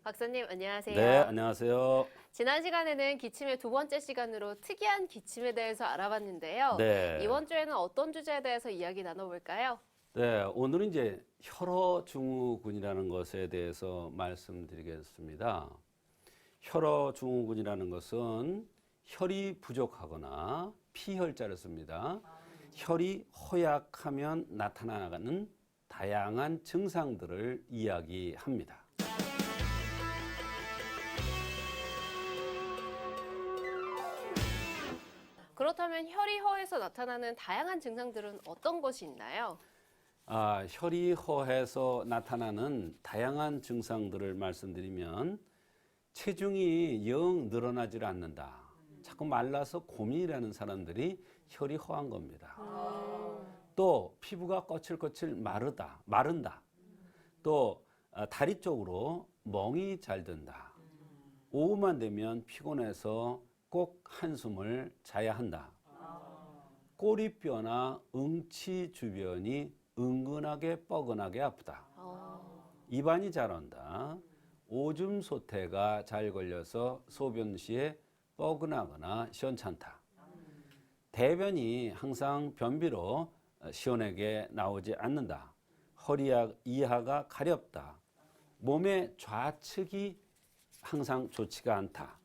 박사님, 안녕하세요. 네, 안녕하세요. 지난 시간에는 기침의 두 번째 시간으로 특이한 기침에 대해서 알아봤는데요. 네. 이번 주에는 어떤 주제에 대해서 이야기 나눠볼까요? 네, 오늘은 이제 혈어증후군이라는 것에 대해서 말씀드리겠습니다. 혈어증후군이라는 것은 혈이 부족하거나 피혈자를 씁니다. 혈이 허약하면 나타나는 다양한 증상들을 이야기합니다. 그렇다면 혈이 허해서 나타나는 다양한 증상들은 어떤 것이 있나요? 혈이 허해서 나타나는 다양한 증상들을 말씀드리면 체중이 영 늘어나질 않는다. 자꾸 말라서 고민이라는 사람들이 혈이 허한 겁니다. 또 피부가 거칠거칠 마른다. 또 다리 쪽으로 멍이 잘 든다. 오후만 되면 피곤해서 꼭 한숨을 자야 한다. 꼬리뼈나 응치 주변이 은근하게 뻐근하게 아프다. 입안이 잘 온다. 오줌 소태가 잘 걸려서 소변 시에 뻐근하거나 시원찮다. 대변이 항상 변비로 시원하게 나오지 않는다. 허리 이하가 가렵다. 몸의 좌측이 항상 좋지가 않다.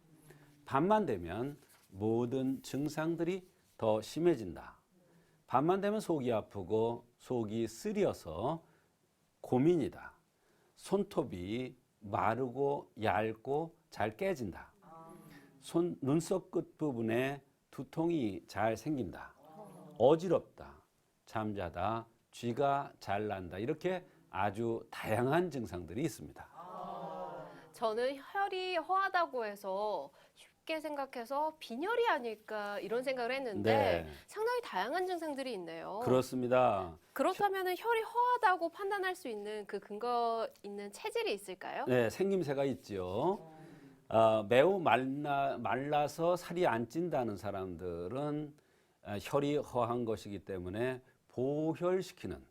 밤만 되면 모든 증상들이 더 심해진다. 밤만 되면 속이 아프고 속이 쓰려서 고민이다. 손톱이 마르고 얇고 잘 깨진다. 눈썹 끝 부분에 두통이 잘 생긴다. 어지럽다. 잠자다. 쥐가 잘 난다. 이렇게 아주 다양한 증상들이 있습니다. 저는 혈이 허하다고 해서 쉽게 생각해서 빈혈이 아닐까 이런 생각을 했는데 네. 상당히 다양한 증상들이 있네요. 그렇습니다. 그렇다면 혈이 허하다고 판단할 수 있는 그 근거 있는 체질이 있을까요? 네, 생김새가 있죠. 매우 말라서 살이 안 찐다는 사람들은 혈이 허한 것이기 때문에 보혈시키는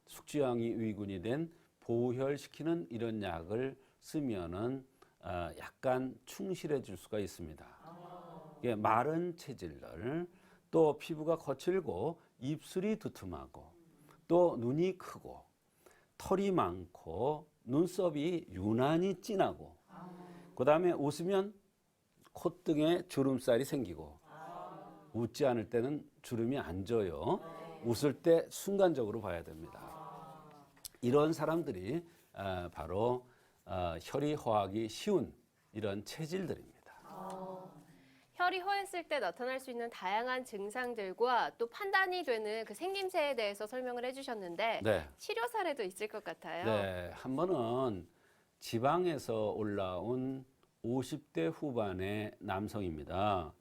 숙주양이 위군이 된 보혈시키는 이런 약을 쓰면은 약간 충실해질 수가 있습니다. 예, 마른 체질들, 또 피부가 거칠고 입술이 두툼하고 또 눈이 크고 털이 많고 눈썹이 유난히 진하고 그 다음에 웃으면 콧등에 주름살이 생기고 웃지 않을 때는 주름이 안 져요. 웃을 때 순간적으로 봐야 됩니다. 이런 사람들이 바로 혈이 허하기 쉬운 이런 체질들입니다. 혈이 허했을 때 나타날 수 있는 다양한 증상들과 또 판단이 되는 그 생김새에 대해서 설명을 해주셨는데 네. 치료 사례도 있을 것 같아요. 네, 한 번은 지방에서 올라온 50대 후반의 남성입니다.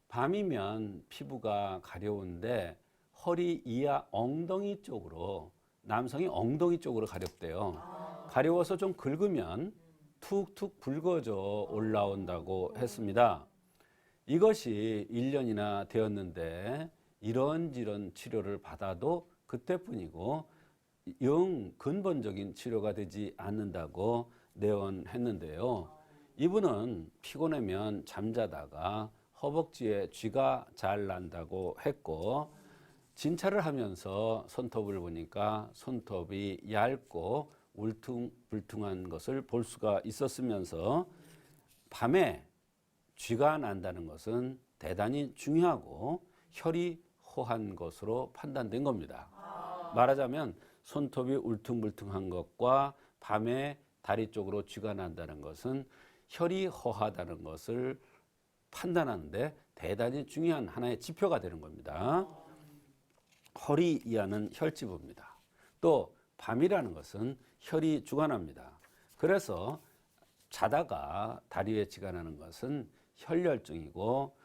밤이면 피부가 가려운데 허리 이하 엉덩이 쪽으로 남성이 엉덩이 쪽으로 가렵대요. 가려워서 좀 긁으면 툭툭 붉어져 올라온다고 했습니다. 이것이 1년이나 되었는데 이런저런 치료를 받아도 그때뿐이고 영 근본적인 치료가 되지 않는다고 내원했는데요. 이분은 피곤하면 잠자다가 허벅지에 쥐가 잘 난다고 했고 진찰을 하면서 손톱을 보니까 손톱이 얇고 울퉁불퉁한 것을 볼 수가 있었으면서 밤에 쥐가 난다는 것은 대단히 중요하고 혈이 허한 것으로 판단된 겁니다. 말하자면 손톱이 울퉁불퉁한 것과 밤에 다리 쪽으로 쥐가 난다는 것은 혈이 허하다는 것을 판단하는데 대단히 중요한 하나의 지표가 되는 겁니다. 허리 이하는 혈지부입니다. 또 밤이라는 것은 혈이 주관합니다. 그래서 자다가 다리에 쥐가 나는 것은 혈열증이고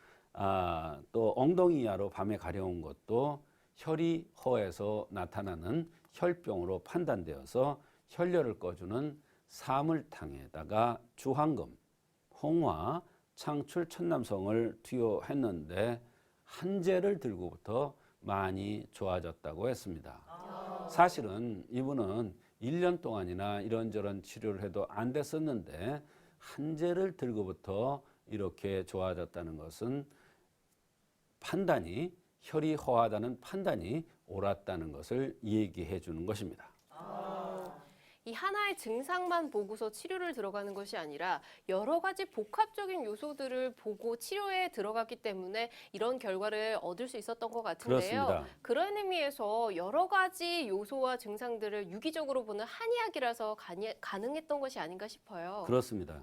또 엉덩이 이하로 밤에 가려운 것도 혈이 허해서 나타나는 혈병으로 판단되어서 혈열을 꺼주는 사물탕에다가 주황금, 홍화, 창출 천남성을 투여했는데 한제를 들고부터 많이 좋아졌다고 했습니다. 사실은 이분은 1년 동안이나 이런저런 치료를 해도 안 됐었는데 한제를 들고부터 이렇게 좋아졌다는 것은 판단이 혈이 허하다는 판단이 옳았다는 것을 얘기해 주는 것입니다. 이 하나의 증상만 보고서 치료를 들어가는 것이 아니라 여러 가지 복합적인 요소들을 보고 치료에 들어갔기 때문에 이런 결과를 얻을 수 있었던 것 같은데요. 그렇습니다. 그런 의미에서 여러 가지 요소와 증상들을 유기적으로 보는 한의학이라서 가능했던 것이 아닌가 싶어요. 그렇습니다.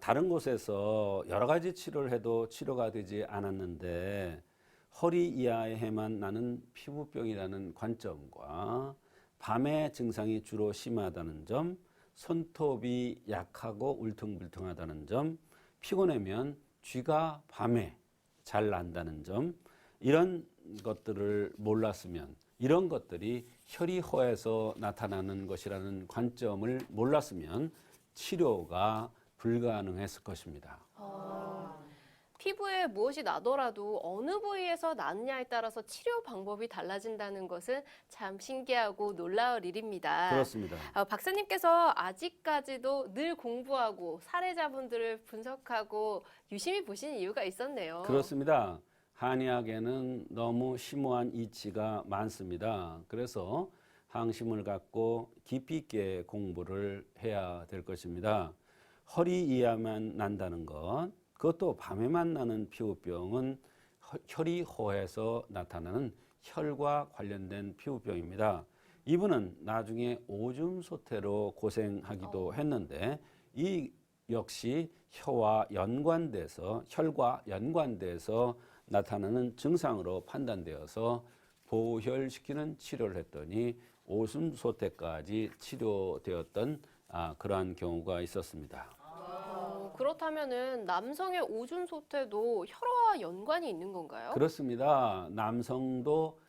다른 곳에서 여러 가지 치료를 해도 치료가 되지 않았는데 허리 이하에만 나는 피부병이라는 관점과 밤에 증상이 주로 심하다는 점, 손톱이 약하고 울퉁불퉁하다는 점, 피곤하면 쥐가 밤에 잘 난다는 점, 이런 것들을 몰랐으면, 이런 것들이 혈이 허해서 나타나는 것이라는 관점을 몰랐으면 치료가 불가능했을 것입니다. 피부에 무엇이 나더라도 어느 부위에서 나느냐에 따라서 치료 방법이 달라진다는 것은 참 신기하고 놀라울 일입니다. 그렇습니다. 박사님께서 아직까지도 늘 공부하고 사례자분들을 분석하고 유심히 보시는 이유가 있었네요. 그렇습니다. 한의학에는 너무 심오한 이치가 많습니다. 그래서 항심을 갖고 깊이 있게 공부를 해야 될 것입니다. 허리 이하만 난다는 것, 그것도 밤에만 나는 피부병은 혈이 허해서 나타나는 혈과 관련된 피부병입니다. 이분은 나중에 오줌 소태로 고생하기도 했는데 이 역시 혈과 연관돼서 나타나는 증상으로 판단되어서 보혈시키는 치료를 했더니 오줌 소태까지 치료되었던 그러한 경우가 있었습니다. 그렇다면은 남성의 오줌 소태도 혈화와 연관이 있는 건가요? 그렇습니다. 남성도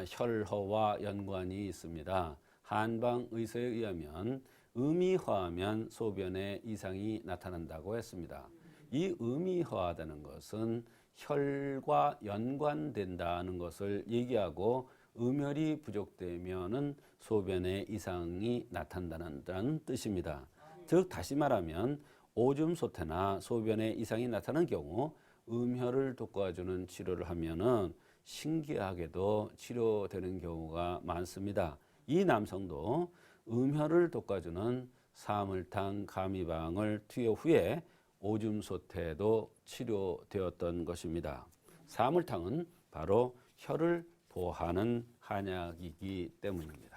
혈허와 연관이 있습니다. 한방 의서에 의하면 음이 허하면 소변에 이상이 나타난다고 했습니다. 이 음이 허하다는 것은 혈과 연관된다는 것을 얘기하고 음혈이 부족되면은 소변에 이상이 나타난다는 뜻입니다. 즉 다시 말하면 오줌 소태나 소변에 이상이 나타나는 경우 음혈을 돋궈주는 치료를 하면은 신기하게도 치료되는 경우가 많습니다. 이 남성도 음혈을 돋궈주는 사물탕 감이방을 투여 후에 오줌 소태도 치료되었던 것입니다. 사물탕은 바로 혈을 보하는 한약이기 때문입니다.